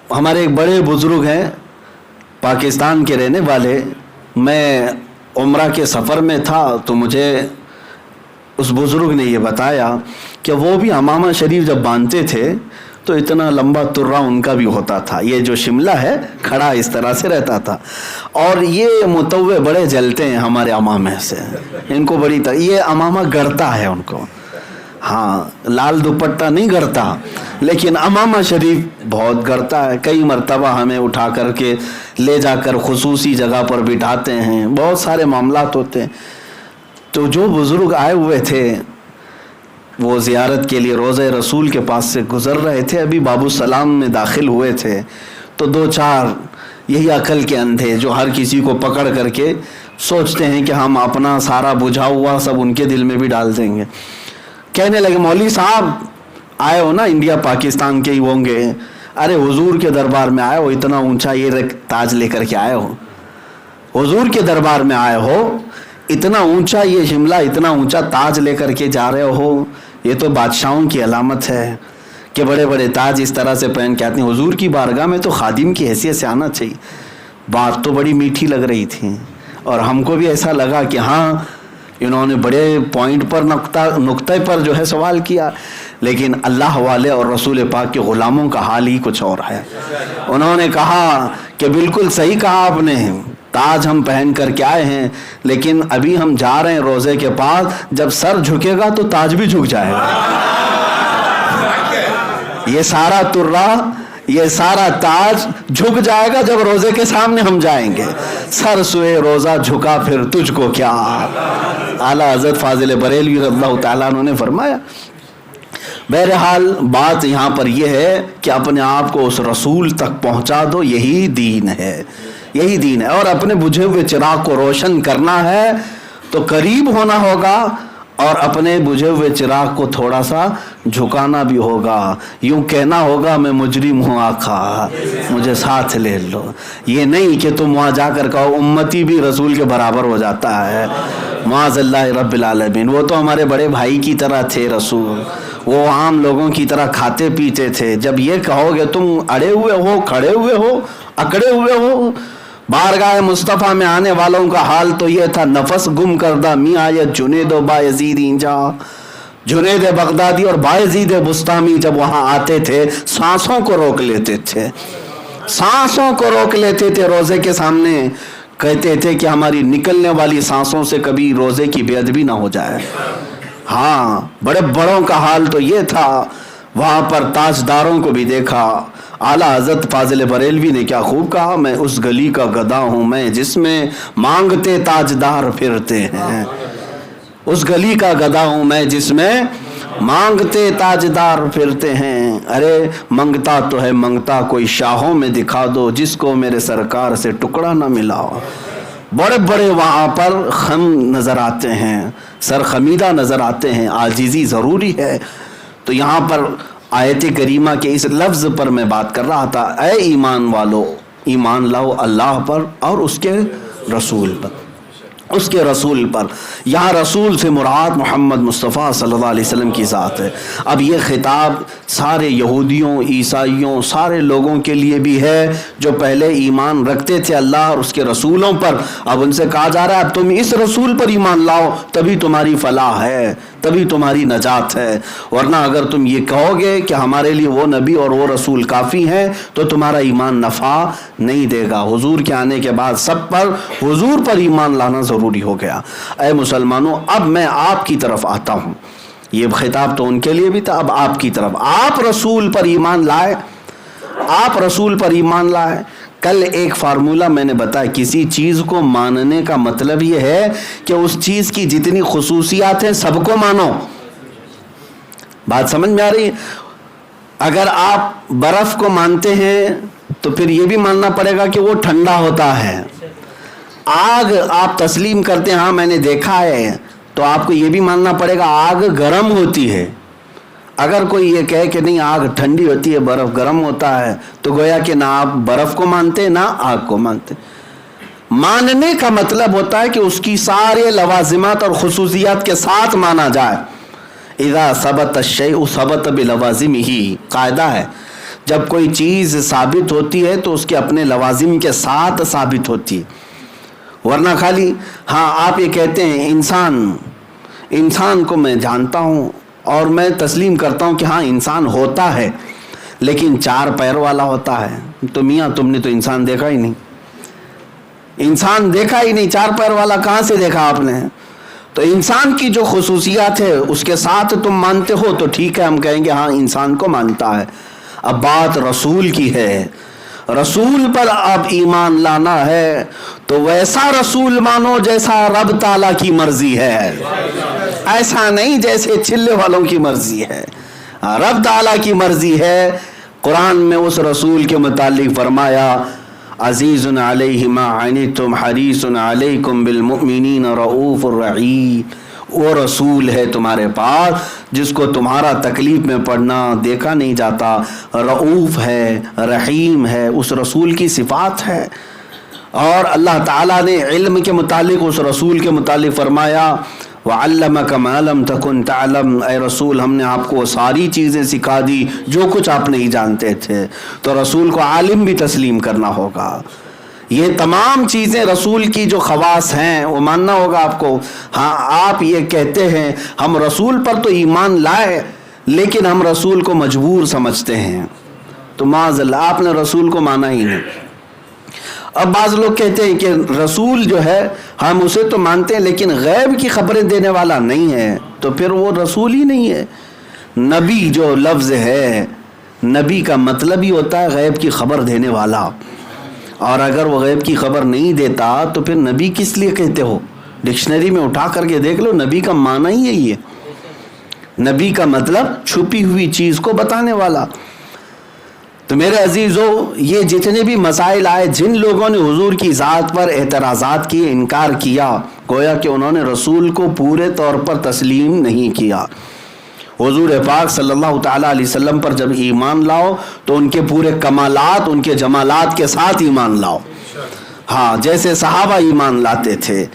ہمارے ایک بڑے بزرگ ہیں پاکستان کے رہنے والے. میں عمرہ کے سفر میں تھا تو مجھے اس بزرگ نے یہ بتایا کہ وہ بھی امامہ شریف جب باندھتے تھے تو اتنا لمبا ترا ان کا بھی ہوتا تھا. یہ جو شملہ ہے کھڑا اس طرح سے رہتا تھا. اور یہ متوے بڑے جلتے ہیں ہمارے امامے سے, ان کو بڑی یہ امامہ گڑتا ہے ان کو. ہاں, لال دوپٹہ نہیں گڑتا لیکن امامہ شریف بہت گڑتا ہے. کئی مرتبہ ہمیں اٹھا کر کے لے جا کر خصوصی جگہ پر بٹھاتے ہیں, بہت سارے معاملات ہوتے ہیں. تو جو بزرگ آئے ہوئے تھے وہ زیارت کے لیے روضہ رسول کے پاس سے گزر رہے تھے, ابھی باب السلام میں داخل ہوئے تھے تو دو چار یہی عقل کے اندھے جو ہر کسی کو پکڑ کر کے سوچتے ہیں کہ ہم اپنا سارا بجھا ہوا سب ان کے دل میں بھی ڈال دیں گے. کہنے لگے مولوی صاحب آئے ہو نا, انڈیا پاکستان کے ہی ہوں گے, ارے حضور کے دربار میں آئے ہو, اتنا اونچا یہ تاج لے کر کے آئے ہو, حضور کے دربار میں آئے ہو, اتنا اونچا یہ شملہ اتنا اونچا تاج لے کر کے جا رہے ہو, یہ تو بادشاہوں کی علامت ہے کہ بڑے بڑے تاج اس طرح سے پہن کے آتے ہیں. حضور کی بارگاہ میں تو خادم کی حیثیت سے آنا چاہیے. بات تو بڑی میٹھی لگ رہی تھی اور ہم کو بھی ایسا لگا کہ ہاں انہوں نے بڑے پوائنٹ پر نقطے پر جو ہے سوال کیا, لیکن اللہ والے اور رسول پاک کے غلاموں کا حال ہی کچھ اور ہے. انہوں نے کہا کہ بالکل صحیح کہا آپ نے, تاج ہم پہن کر کے آئے ہیں لیکن ابھی ہم جا رہے ہیں روزے کے پاس, جب سر جھکے گا تو تاج بھی جھک جائے گا. یہ سارا ترا یہ سارا تاج جھک جائے گا جب روزے کے سامنے ہم جائیں گے. سر سوئے روزہ جھکا پھر تجھ کو کیا, اعلیٰ حضرت فاضل بریلوی رضی اللہ تعالیٰ عنہ نے فرمایا. بہرحال بات یہاں پر یہ ہے کہ اپنے آپ کو اس رسول تک پہنچا دو, یہی دین ہے, یہی دین ہے. اور اپنے بجھے ہوئے چراغ کو روشن کرنا ہے تو قریب ہونا ہوگا اور اپنے بجھے ہوئے چراغ کو تھوڑا سا جھکانا بھی ہوگا. یوں کہنا ہوگا میں مجرم ہوں آقا مجھے ساتھ لے لو. یہ نہیں کہ تم وہاں جا کر کہو امتی بھی رسول کے برابر ہو جاتا ہے, معاذ اللہ رب العالمین. وہ تو ہمارے بڑے بھائی کی طرح تھے رسول, وہ عام لوگوں کی طرح کھاتے پیتے تھے. جب یہ کہو گے تم اڑے ہوئے ہو, کھڑے ہوئے ہو, اکڑے ہوئے ہو, بارگاہ مصطفیٰ میں آنے والوں کا حال تو یہ تھا, نفس گم کردہ میاں جنید و بایزید اینجا. جنید بغدادی اور بایزید بستامی جب وہاں آتے تھے سانسوں کو روک لیتے تھے, سانسوں کو روک لیتے تھے روزے کے سامنے. کہتے تھے کہ ہماری نکلنے والی سانسوں سے کبھی روزے کی بے ادبی نہ ہو جائے. ہاں, بڑے بڑوں کا حال تو یہ تھا. وہاں پر تاجداروں کو بھی دیکھا. اعلیٰ حضرت فاضل بریلوی نے کیا خوب کہا, میں اس گلی کا گدا ہوں میں جس میں مانگتے تاجدار پھرتے ہیں. اس گلی کا گدا ہوں میں جس میں مانگتے تاجدار پھرتے ہیں. ارے منگتا تو ہے منگتا کوئی شاہوں میں دکھا دو, جس کو میرے سرکار سے ٹکڑا نہ ملا. بڑے بڑے وہاں پر خم نظر آتے ہیں, سر خمیدہ نظر آتے ہیں. عاجزی ضروری ہے. تو یہاں پر آیت کریمہ کے اس لفظ پر میں بات کر رہا تھا, اے ایمان والو ایمان لاؤ اللہ پر اور اس کے رسول پر, اس کے رسول پر. یہاں رسول سے مراد محمد مصطفیٰ صلی اللہ علیہ وسلم کی ذات ہے. اب یہ خطاب سارے یہودیوں, عیسائیوں, سارے لوگوں کے لیے بھی ہے جو پہلے ایمان رکھتے تھے اللہ اور اس کے رسولوں پر. اب ان سے کہا جا رہا ہے اب تم اس رسول پر ایمان لاؤ تبھی تمہاری فلاح ہے, تبھی تمہاری نجات ہے. ورنہ اگر تم یہ کہو گے کہ ہمارے لیے وہ نبی اور وہ رسول کافی ہیں تو تمہارا ایمان نفع نہیں دے گا. حضور کے آنے کے بعد سب پر حضور پر ایمان لانا ضروری ہو گیا. اے مسلمانوں, اب میں آپ کی طرف آتا ہوں. یہ خطاب تو ان کے لیے بھی تھا, اب آپ کی طرف. آپ رسول پر ایمان لائے, آپ رسول پر ایمان لائے. کل ایک فارمولہ میں نے بتایا, کسی چیز کو ماننے کا مطلب یہ ہے کہ اس چیز کی جتنی خصوصیات ہیں سب کو مانو. بات سمجھ میں آ رہی ہے؟ اگر آپ برف کو مانتے ہیں تو پھر یہ بھی ماننا پڑے گا کہ وہ ٹھنڈا ہوتا ہے. آگ آپ تسلیم کرتے ہیں, ہاں میں نے دیکھا ہے, تو آپ کو یہ بھی ماننا پڑے گا آگ گرم ہوتی ہے. اگر کوئی یہ کہے کہ نہیں آگ ٹھنڈی ہوتی ہے برف گرم ہوتا ہے تو گویا کہ نہ آپ برف کو مانتے نہ آگ کو مانتے. ماننے کا مطلب ہوتا ہے کہ اس کی سارے لوازمات اور خصوصیات کے ساتھ مانا جائے. اذا ثبت الشیء ثبت بلوازمہ, قاعدہ ہے. جب کوئی چیز ثابت ہوتی ہے تو اس کے اپنے لوازم کے ساتھ ثابت ہوتی ہے، ورنہ خالی ہاں آپ یہ کہتے ہیں انسان کو میں جانتا ہوں اور میں تسلیم کرتا ہوں کہ ہاں انسان ہوتا ہے، لیکن 4 پیر والا ہوتا ہے، تو میاں تم نے تو انسان دیکھا ہی نہیں، انسان دیکھا ہی نہیں، 4 پیر والا کہاں سے دیکھا آپ نے؟ تو انسان کی جو خصوصیات ہے اس کے ساتھ تم مانتے ہو تو ٹھیک ہے، ہم کہیں گے ہاں انسان کو مانتا ہے۔ اب بات رسول کی ہے، رسول پر اب ایمان لانا ہے تو ویسا رسول مانو جیسا رب تعالیٰ کی مرضی ہے، ایسا نہیں جیسے چلے والوں کی مرضی ہے، رب تعالیٰ کی مرضی ہے۔ قرآن میں اس رسول کے متعلق فرمایا عزیز علیہ ما عنتم حریص علیکم بالمؤمنین رؤوف الرحیم، وہ رسول ہے تمہارے پاس جس کو تمہارا تکلیف میں پڑنا دیکھا نہیں جاتا، رؤوف ہے، رحیم ہے، اس رسول کی صفات ہے۔ اور اللہ تعالیٰ نے علم کے متعلق اس رسول کے متعلق فرمایا وَعَلَّمَكَ مَا لَمْ تَكُنْ تَعْلَمْ، اے رسول ہم نے آپ کو ساری چیزیں سکھا دی جو کچھ آپ نہیں جانتے تھے، تو رسول کو عالم بھی تسلیم کرنا ہوگا۔ یہ تمام چیزیں رسول کی جو خواص ہیں وہ ماننا ہوگا آپ کو۔ ہاں آپ یہ کہتے ہیں ہم رسول پر تو ایمان لائے لیکن ہم رسول کو مجبور سمجھتے ہیں، تو معاذ اللہ آپ نے رسول کو مانا ہی نہیں۔ اب بعض لوگ کہتے ہیں کہ رسول جو ہے ہم اسے تو مانتے ہیں لیکن غیب کی خبریں دینے والا نہیں ہے، تو پھر وہ رسول ہی نہیں ہے۔ نبی جو لفظ ہے، نبی کا مطلب ہی ہوتا ہے غیب کی خبر دینے والا، اور اگر وہ غیب کی خبر نہیں دیتا تو پھر نبی کس لیے کہتے ہو؟ ڈکشنری میں اٹھا کر کے دیکھ لو، نبی کا معنی ہی یہی ہے، نبی کا مطلب چھپی ہوئی چیز کو بتانے والا۔ تو میرے عزیزو، یہ جتنے بھی مسائل آئے، جن لوگوں نے حضور کی ذات پر اعتراضات کیے، انکار کیا، گویا کہ انہوں نے رسول کو پورے طور پر تسلیم نہیں کیا۔ حضور پاک صلی اللہ تعالیٰ علیہ وسلم پر جب ایمان لاؤ تو ان کے پورے کمالات، ان کے جمالات کے ساتھ ایمان لاؤ، ہاں جیسے صحابہ ایمان لاتے تھے۔